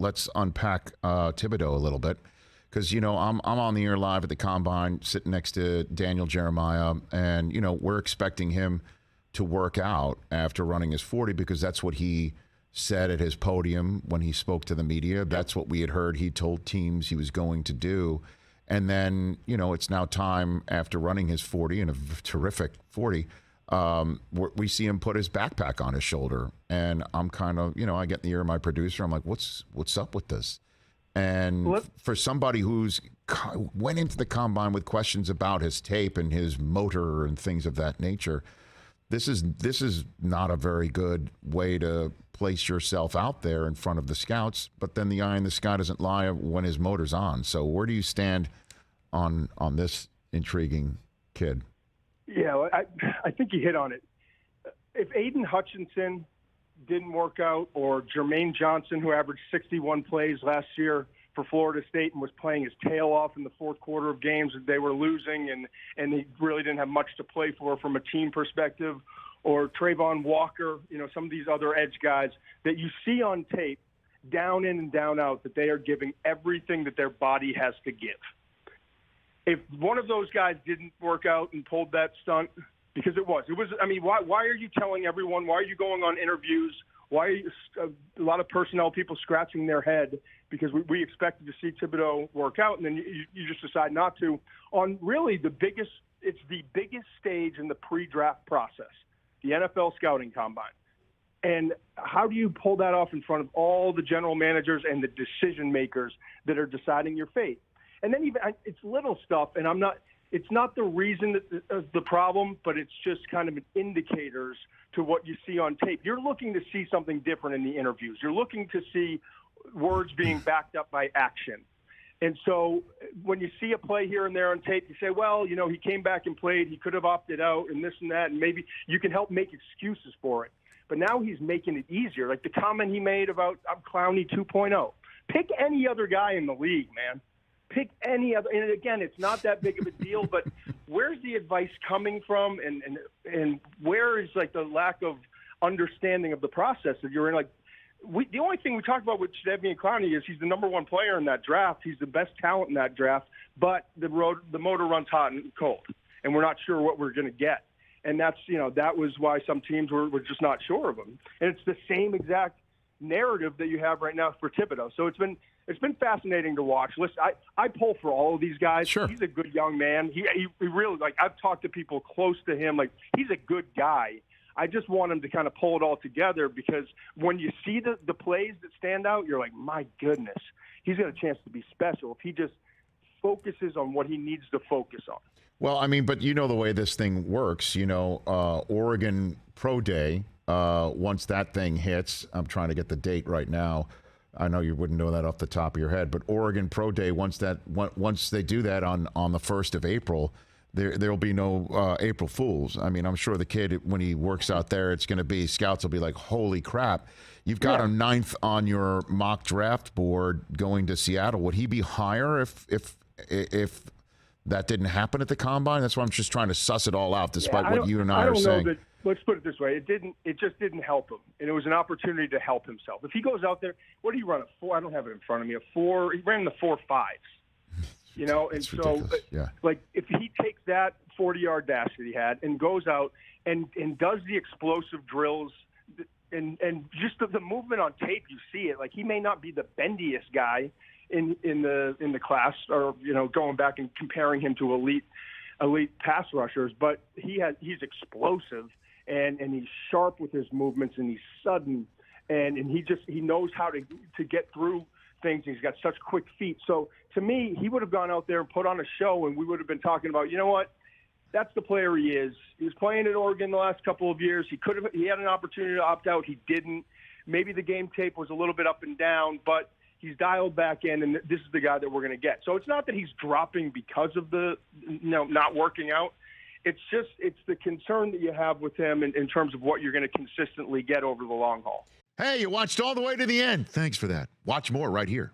let's unpack Thibodeaux a little bit. Because, you know, I'm on the air live at the Combine, sitting next to Daniel Jeremiah, and, you know, we're expecting him to work out after running his 40 because that's what he said at his podium when he spoke to the media. That's what we had heard he told teams he was going to do. And then, you know, it's now time after running his 40 and a terrific 40, we see him put his backpack on his shoulder. And I'm kind of, you know, I get in the ear of my producer. I'm like, what's up with this? And for somebody who's went into the Combine with questions about his tape and his motor and things of that nature, this is not a very good way to place yourself out there in front of the scouts. But then the eye in the sky doesn't lie when his motor's on. So where do you stand on this intriguing kid? Yeah, well, I think you hit on it. If Aiden Hutchinson didn't work out, or Jermaine Johnson, who averaged 61 plays last year for Florida State and was playing his tail off in the fourth quarter of games that they were losing, and he really didn't have much to play for from a team perspective, or Trayvon Walker, you know, some of these other edge guys that you see on tape, down in and down out, that they are giving everything that their body has to give. If one of those guys didn't work out and pulled that stunt, because it was. I mean, why are you telling everyone? Why are you going on interviews? Why are you, a lot of personnel people scratching their head because we expected to see Thibodeaux work out, and then you just decide not to. On really it's the biggest stage in the pre-draft process, the NFL scouting combine. And how do you pull that off in front of all the general managers and the decision makers that are deciding your fate? And then it's little stuff, and it's not the reason that is the problem, but it's just kind of indicators to what you see on tape. You're looking to see something different in the interviews. You're looking to see words being backed up by action. And so when you see a play here and there on tape, you say, well, you know, he came back and played. He could have opted out and this and that, and maybe you can help make excuses for it. But now he's making it easier. Like the comment he made about I'm Clowney 2.0. Pick any other guy in the league, man. Pick any other, and again, it's not that big of a deal, but where's the advice coming from, and where is like the lack of understanding of the process that you're in? Like, the only thing we talk about with Jadeveon Clowney is he's the number one player in that draft. He's the best talent in that draft, but the motor runs hot and cold, and we're not sure what we're going to get. And that's, you know, that was why some teams were just not sure of him. And it's the same exact narrative that you have right now for Thibodeaux. So it's been fascinating to watch. Listen, I pull for all of these guys. Sure. He's a good young man. He really, like, I've talked to people close to him. Like, he's a good guy. I just want him to kind of pull it all together, because when you see the plays that stand out, you're like, my goodness, he's got a chance to be special if he just focuses on what he needs to focus on. Well, I mean, but you know the way this thing works. You know, Oregon Pro Day, once that thing hits, I'm trying to get the date right now. I know you wouldn't know that off the top of your head, but Oregon Pro Day, once they do that on the 1st of April, there'll be no April Fools. I mean, I'm sure the kid, when he works out there, it's going to be, scouts will be like, holy crap, you've got him 9th on your mock draft board going to Seattle. Would he be higher if that didn't happen at the Combine? That's why I'm just trying to suss it all out, despite what you and I are saying. That, let's put it this way. It just didn't help him. And it was an opportunity to help himself. If he goes out there, what do you run, a 4? I don't have it in front of me. A 4, he ran the 4.5s. You know, and so, like, if he takes that 40-yard dash that he had and goes out and does the explosive drills and just the movement on tape, you see it. Like, he may not be the bendiest guy in the class, or, you know, going back and comparing him to elite pass rushers, but he's explosive and he's sharp with his movements, and he's sudden, and he knows how to get through things. He's got such quick feet. So to me, he would have gone out there and put on a show, and we would have been talking about, you know what, that's the player he is. He was playing at Oregon the last couple of years. He had an opportunity to opt out. He didn't. Maybe the game tape was a little bit up and down, but he's dialed back in, and this is the guy that we're going to get. So it's not that he's dropping because of the, you know, not working out. It's the concern that you have with him in terms of what you're going to consistently get over the long haul. Hey, you watched all the way to the end. Thanks for that. Watch more right here.